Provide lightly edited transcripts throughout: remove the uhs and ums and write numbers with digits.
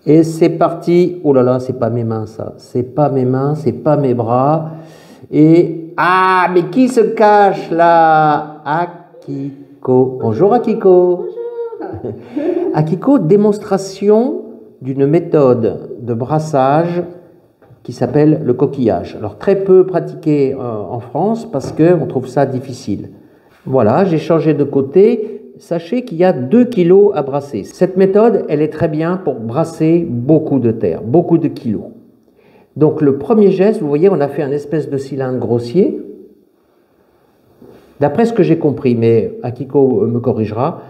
Et c'est parti. Oh là là, c'est pas mes mains ça. C'est pas mes mains, c'est pas mes bras. Et ah, mais qui se cache là? Akiko. Bonjour Akiko. Bonjour. Akiko, démonstration d'une méthode de brassage qui s'appelle le coquillage. Alors très peu pratiqué en France parce qu'on trouve ça difficile. Voilà, j'ai changé de côté. Sachez qu'il y a 2 kilos à brasser. Cette méthode, elle est très bien pour brasser beaucoup de terre, beaucoup de kilos. Donc le premier geste, vous voyez, on a fait un espèce de cylindre grossier. D'après ce que j'ai compris, mais Akiko me corrigera,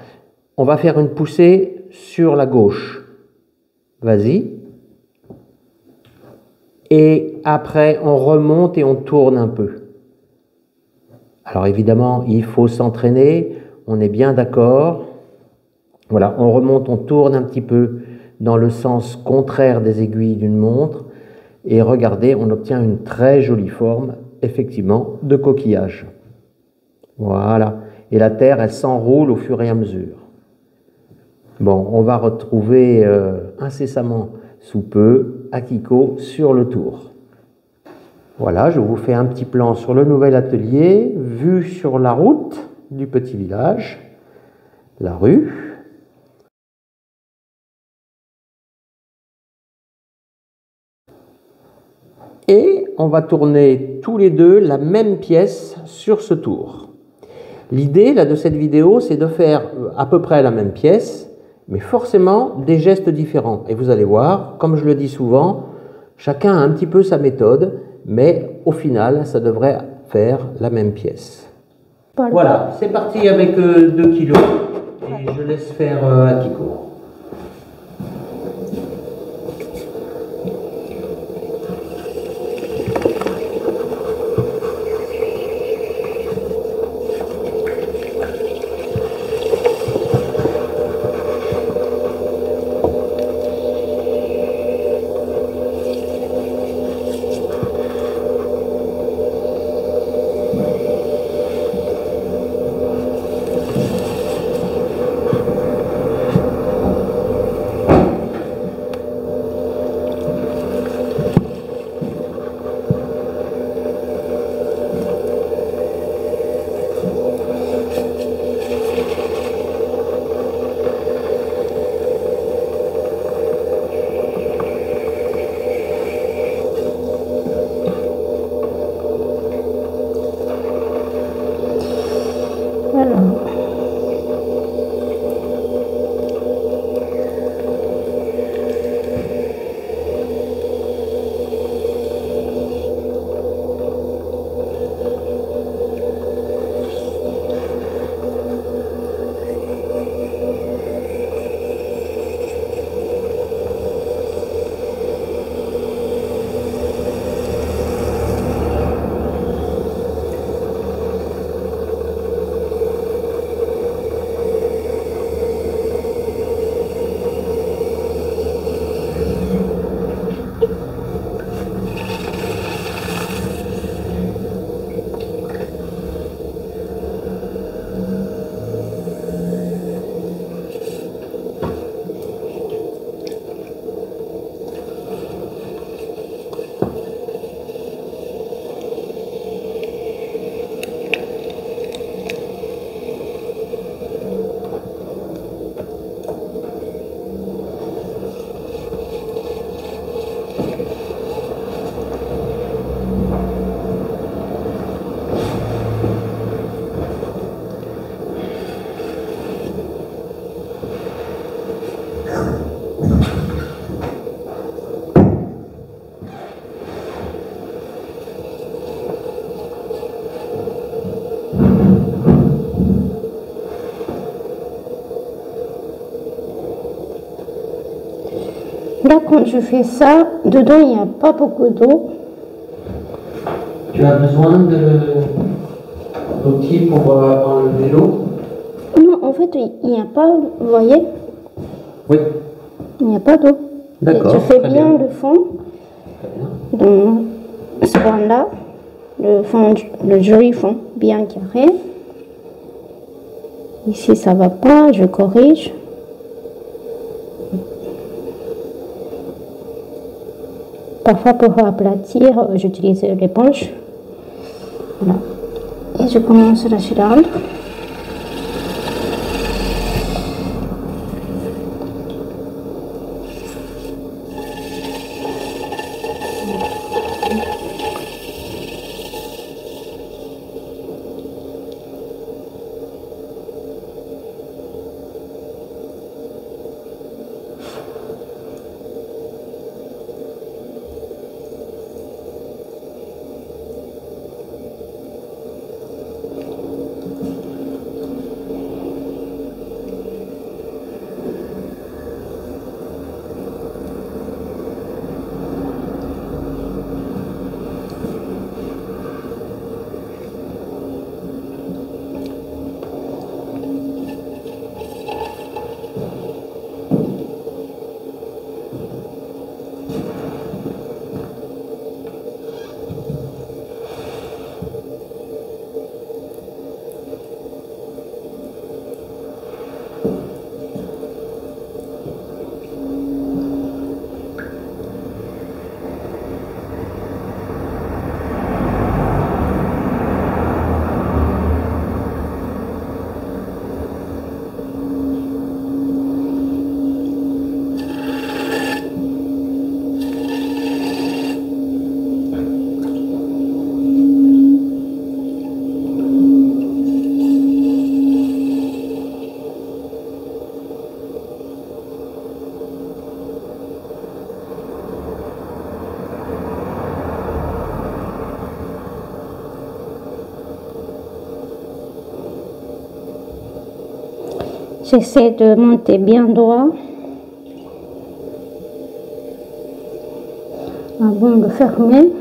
on va faire une poussée sur la gauche. Vas-y. Et après, on remonte et on tourne un peu. Alors évidemment, il faut s'entraîner, on est bien d'accord. Voilà, on remonte, on tourne un petit peu dans le sens contraire des aiguilles d'une montre. Et regardez, on obtient une très jolie forme, effectivement, de coquillage. Voilà. Et la terre, elle s'enroule au fur et à mesure. Bon, on va retrouver incessamment sous peu Akiko sur le tour. Voilà, je vous fais un petit plan sur le nouvel atelier, vue sur la route du petit village, la rue. Et on va tourner tous les deux la même pièce sur ce tour. L'idée là de cette vidéo, c'est de faire à peu près la même pièce, mais forcément des gestes différents. Et vous allez voir, comme je le dis souvent, chacun a un petit peu sa méthode, mais au final, ça devrait faire la même pièce. Voilà, c'est parti avec 2 kilos, et je laisse faire Akiko. Là, quand je fais ça, dedans, il n'y a pas beaucoup d'eau. Tu as besoin d'outils pour enlever l'eau? Non, en fait, il n'y a pas, vous voyez? Oui. Il n'y a pas d'eau. D'accord. Je fais bien le fond. Dans ce coin-là, le fond, le joli fond, bien carré. Ici, ça va pas, je corrige. Parfois, pour aplatir, j'utilise l'éponge. Voilà. Et je commence la cylindre. J'essaie de monter bien droit avant de fermer.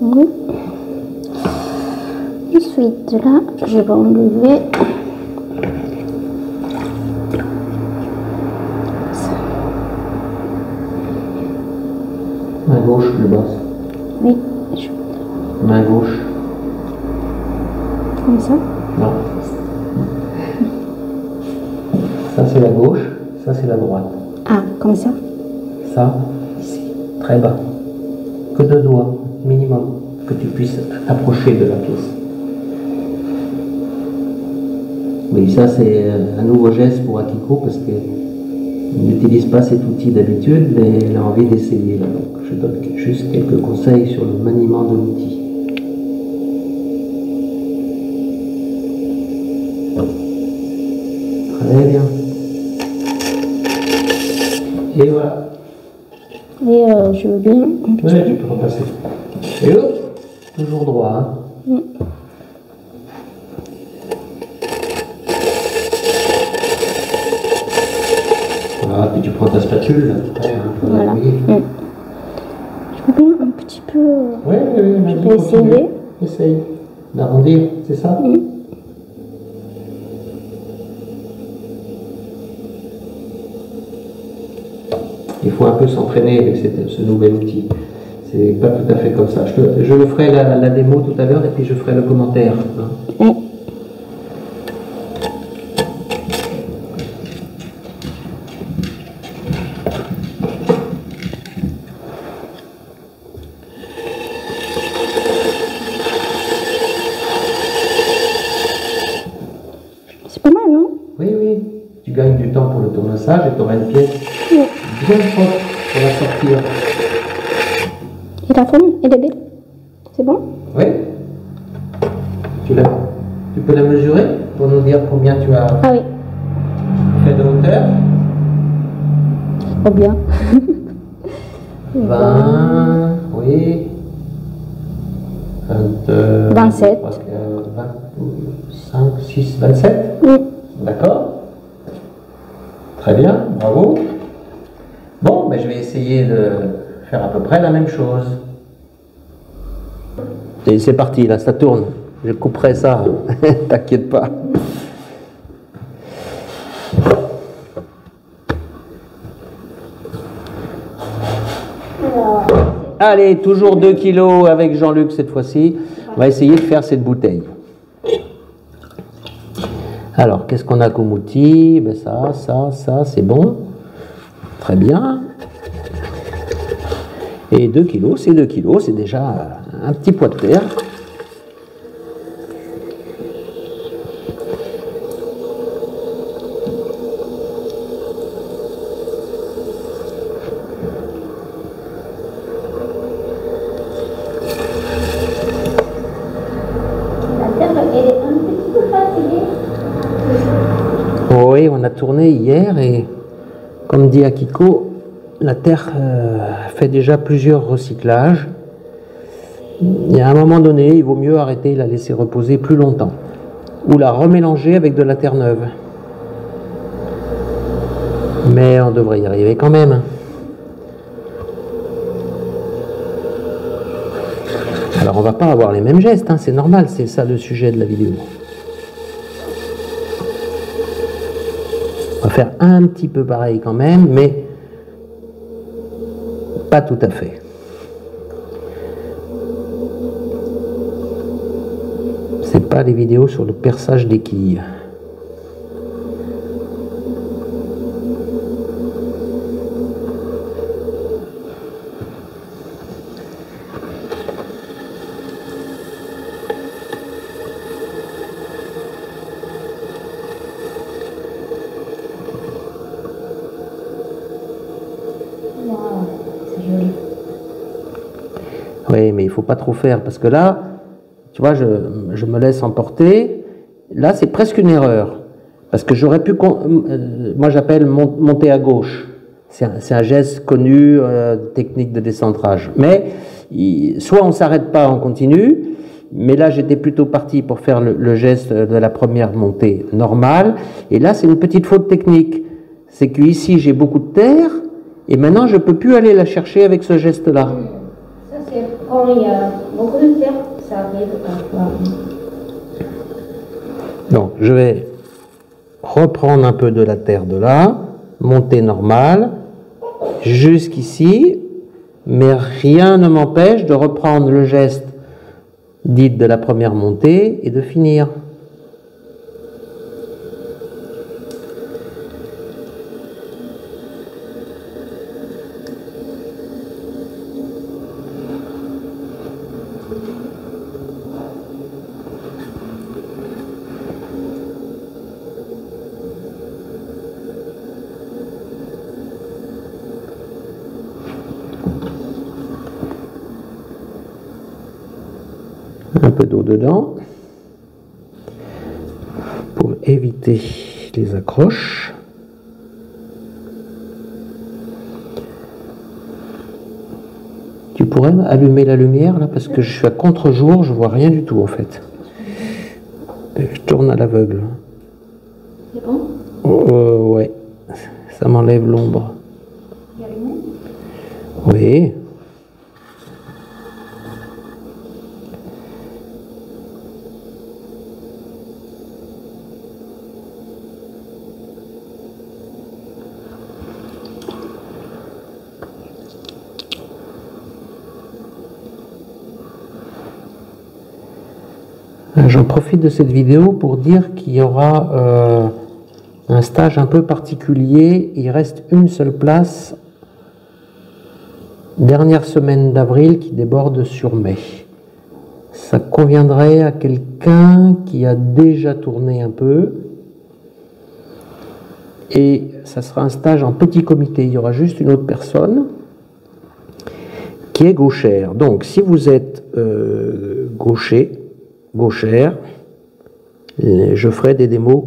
Oui. Ensuite, là, je vais enlever ça. Main gauche plus basse. Oui, Main gauche. comme ça. Non. Ça c'est la gauche, ça c'est la droite. Ah, comme ça. Ça, ici, très bas. Que 2 doigts, minimum, que tu puisses t'approcher de la pièce. Oui, ça c'est un nouveau geste pour Akiko parce qu'elle n'utilise pas cet outil d'habitude, mais elle a envie d'essayer. Donc je donne juste quelques conseils sur le maniement de l'outil. Très bien. Et voilà. Et je veux bien un petit Oui, tu peux repasser. Et hop, toujours droit. Hein. Voilà, puis tu prends ta spatule, là, après, hein, pour Voilà. l'appuyer. Je veux bien un petit peu. Oui, Je vais essayer. Essaye d'arrondir, c'est ça? Il faut un peu s'entraîner avec ce nouvel outil. C'est pas tout à fait comme ça. Je le ferai la démo tout à l'heure et puis je ferai le commentaire. Hein. C'est pas mal, non? Oui, oui. Tu gagnes du temps pour le tournassage et tu auras une pièce bien propre pour la sortir. Et la forme, elle est belle. C'est bon? Oui. Tu peux la mesurer pour nous dire combien tu as Ah oui. fait de hauteur? Combien? 20, oui. 27. 25, 6, 27. Oui. D'accord. Très bien, bravo. Bon, ben je vais essayer de faire à peu près la même chose. Et c'est parti, là, ça tourne. Je couperai ça, t'inquiète pas. Allez, toujours 2 kilos avec Jean-Luc cette fois-ci. On va essayer de faire cette bouteille. Alors, qu'est-ce qu'on a comme outil? Ben ça, c'est bon. Très bien. Et 2 kilos, c'est 2 kilos, c'est déjà un petit poids de terre. Oui, on a tourné hier et comme dit Akiko, la terre fait déjà plusieurs recyclages. Il y a un moment donné, il vaut mieux arrêter et la laisser reposer plus longtemps. Ou la remélanger avec de la terre neuve. Mais on devrait y arriver quand même. Alors on va pas avoir les mêmes gestes, hein, c'est normal, c'est ça le sujet de la vidéo. On va faire un petit peu pareil quand même, mais pas tout à fait. C'est pas les vidéos sur le perçage des quilles. Oui, mais il ne faut pas trop faire, parce que là, tu vois, je me laisse emporter. Là, c'est presque une erreur. Parce que j'aurais pu... moi, j'appelle monter à gauche. C'est un geste connu, technique de décentrage. Mais, soit on ne s'arrête pas, on continue. Mais là, j'étais plutôt parti pour faire le geste de la première montée normale. Et là, c'est une petite faute technique. C'est qu'ici, j'ai beaucoup de terre. Et maintenant, je ne peux plus aller la chercher avec ce geste-là. Ça, c'est quand il y a beaucoup de terre, ça arrive parfois. Donc, je vais reprendre un peu de la terre de là, monter normal, jusqu'ici, mais rien ne m'empêche de reprendre le geste dit de la première montée et de finir. Un peu d'eau dedans pour éviter les accroches. Tu pourrais allumer la lumière là parce que je suis à contre-jour, je vois rien du tout en fait. Je tourne à l'aveugle. C'est bon? Ouais, ça m'enlève l'ombre. Il y a une? Oui. J'en profite de cette vidéo pour dire qu'il y aura un stage un peu particulier. Il reste une seule place, dernière semaine d'avril, qui déborde sur mai. Ça conviendrait à quelqu'un qui a déjà tourné un peu. Et ça sera un stage en petit comité. Il y aura juste une autre personne qui est gauchère. Donc, si vous êtes gauchère, je ferai des démos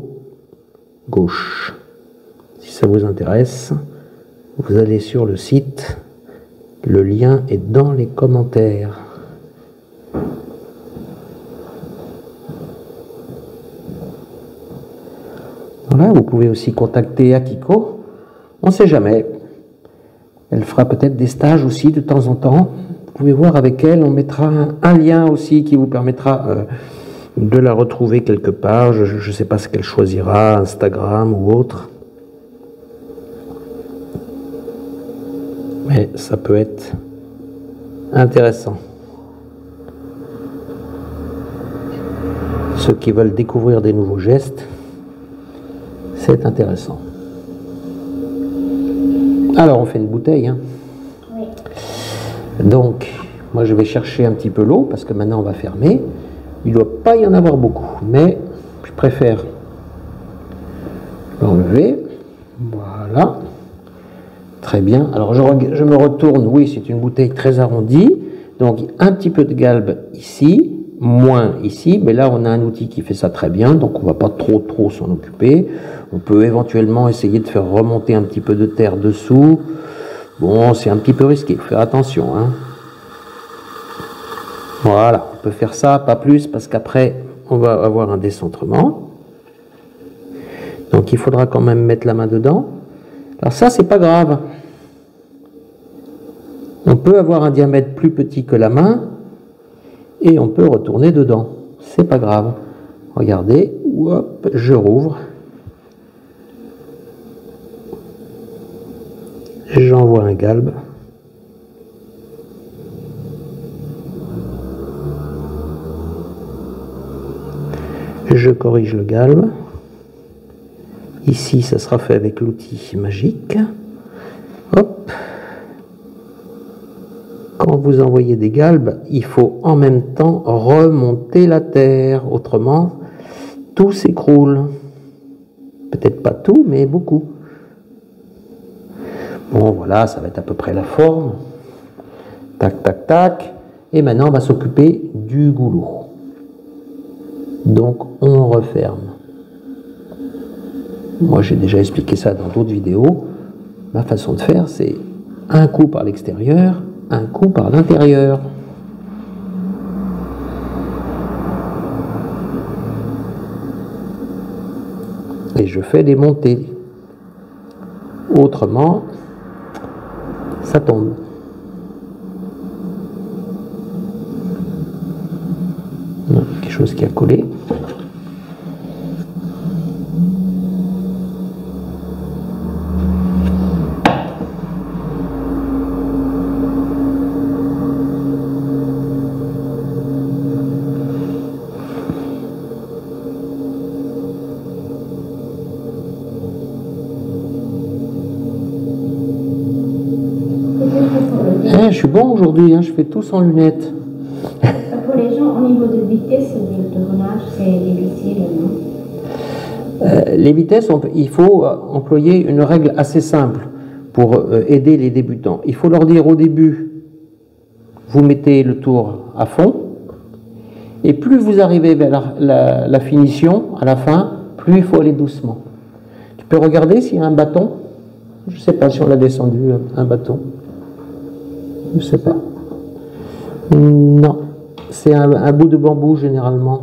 gauche. Si ça vous intéresse, vous allez sur le site, le lien est dans les commentaires. Voilà, vous pouvez aussi contacter Akiko, on ne sait jamais. Elle fera peut-être des stages aussi de temps en temps. Vous pouvez voir avec elle, on mettra un lien aussi qui vous permettra de la retrouver quelque part. Je ne sais pas ce qu'elle choisira, Instagram ou autre. Mais ça peut être intéressant. Ceux qui veulent découvrir des nouveaux gestes, c'est intéressant. Alors, on fait une bouteille. Hein. Oui. Donc, moi, je vais chercher un petit peu l'eau, parce que maintenant, on va fermer. Il ne doit pas y en avoir beaucoup, mais je préfère l'enlever. Voilà. Très bien. Alors, je me retourne. Oui, c'est une bouteille très arrondie. Donc, un petit peu de galbe ici, moins ici. Mais là, on a un outil qui fait ça très bien. Donc, on ne va pas trop s'en occuper. On peut éventuellement essayer de faire remonter un petit peu de terre dessous. Bon, c'est un petit peu risqué. Il faut faire attention. Hein. Voilà. On peut faire ça, pas plus, parce qu'après, on va avoir un décentrement. Donc, il faudra quand même mettre la main dedans. Alors ça, c'est pas grave. On peut avoir un diamètre plus petit que la main et on peut retourner dedans. C'est pas grave. Regardez, hop, je rouvre. J'envoie un galbe. Je corrige le galbe. Ici, ça sera fait avec l'outil magique. Hop. Quand vous envoyez des galbes, il faut en même temps remonter la terre. Autrement, tout s'écroule. Peut-être pas tout, mais beaucoup. Bon, voilà, ça va être à peu près la forme. Tac, tac, tac. Et maintenant, on va s'occuper du goulot. Donc, on referme. Moi, j'ai déjà expliqué ça dans d'autres vidéos. Ma façon de faire, c'est un coup par l'extérieur, un coup par l'intérieur. Et je fais des montées. Autrement, ça tombe. chose qui a collé. Je suis bon aujourd'hui, hein, je fais tout sans lunettes. Pour les gens, au niveau de vitesse de tournage, c'est difficile, non? Les vitesses, il faut employer une règle assez simple pour aider les débutants. Il faut leur dire au début, vous mettez le tour à fond, et plus vous arrivez vers la finition, à la fin, plus il faut aller doucement. Tu peux regarder s'il y a un bâton. Je ne sais pas si on l'a descendu, un bâton. Je ne sais pas. Non, c'est un bout de bambou généralement.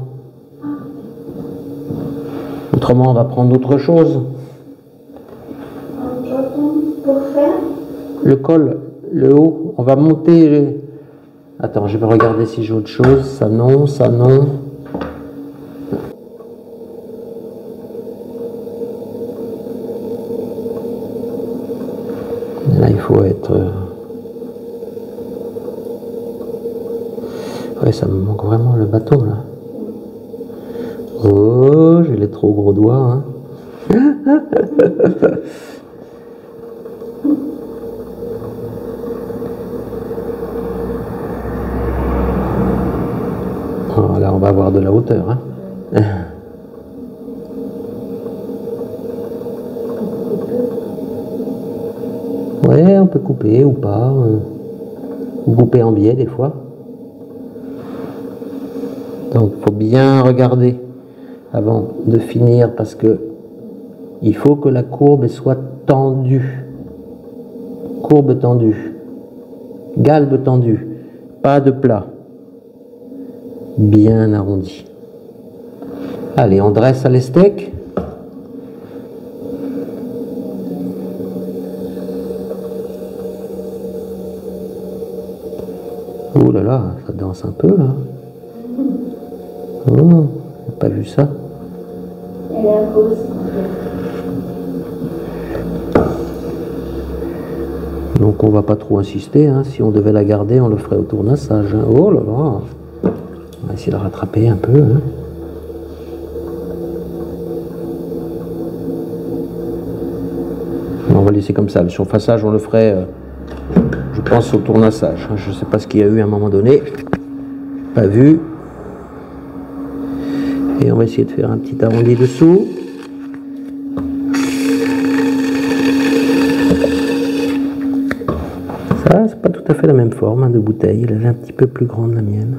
Autrement, on va prendre autre chose. Pour faire? Le col, le haut, on va monter. Attends, je vais regarder si j'ai autre chose. Ça non, ça non. Là, il faut être... Ouais, ça me manque vraiment le bâton, là. Oh, j'ai les trop gros doigts, hein. Oh, là, on va avoir de la hauteur, hein. Ouais, on peut couper ou pas. Ou couper en biais, des fois. Donc, il faut bien regarder avant de finir parce que il faut que la courbe soit tendue. Courbe tendue. Galbe tendue. Pas de plat. Bien arrondi. Allez, on dresse à l'estec. Oh là là, ça danse un peu là. Oh, j'ai pas vu ça. Elle est à cause. Donc on va pas trop insister, hein. Si on devait la garder, on le ferait au tournassage, hein. Oh là là. On va essayer de rattraper un peu, hein. On va laisser comme ça. Le surfaçage, on le ferait, je pense, au tournassage. Je sais pas ce qu'il y a eu à un moment donné. Pas vu. Et on va essayer de faire un petit arrondi dessous. Ça, c'est pas tout à fait la même forme, hein, de bouteille. Elle est un petit peu plus grande, la mienne.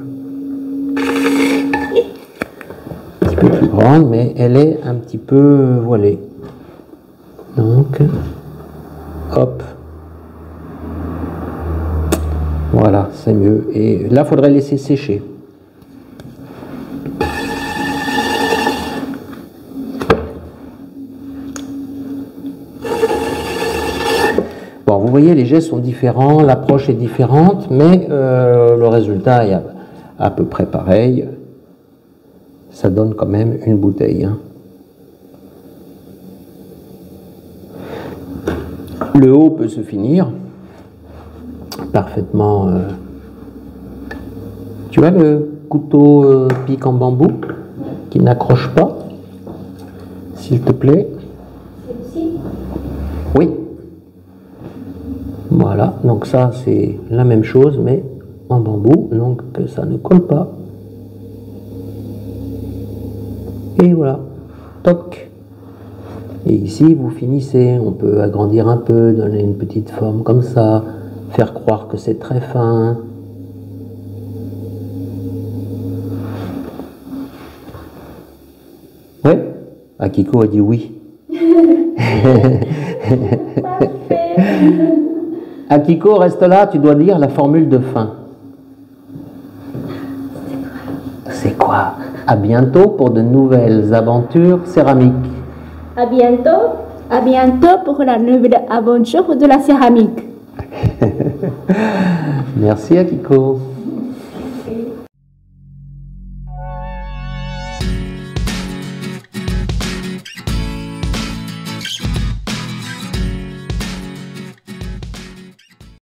Un petit peu plus grande, mais elle est un petit peu voilée. Donc, hop. Voilà, c'est mieux. Et là, il faudrait laisser sécher. Bon, vous voyez, les gestes sont différents, l'approche est différente, mais le résultat est à peu près pareil. Ça donne quand même une bouteille, hein. Le haut peut se finir parfaitement. Tu vois le couteau pique en bambou qui n'accroche pas, s'il te plaît. Oui. Voilà, donc ça c'est la même chose mais en bambou, donc ça ne colle pas. Et voilà, toc. Et ici vous finissez, on peut agrandir un peu, donner une petite forme comme ça, faire croire que c'est très fin. Ouais, Akiko a dit oui. Akiko, reste là, tu dois dire la formule de fin. C'est quoi? À bientôt pour de nouvelles aventures céramiques. À bientôt pour la nouvelle aventure de la céramique. Merci Akiko.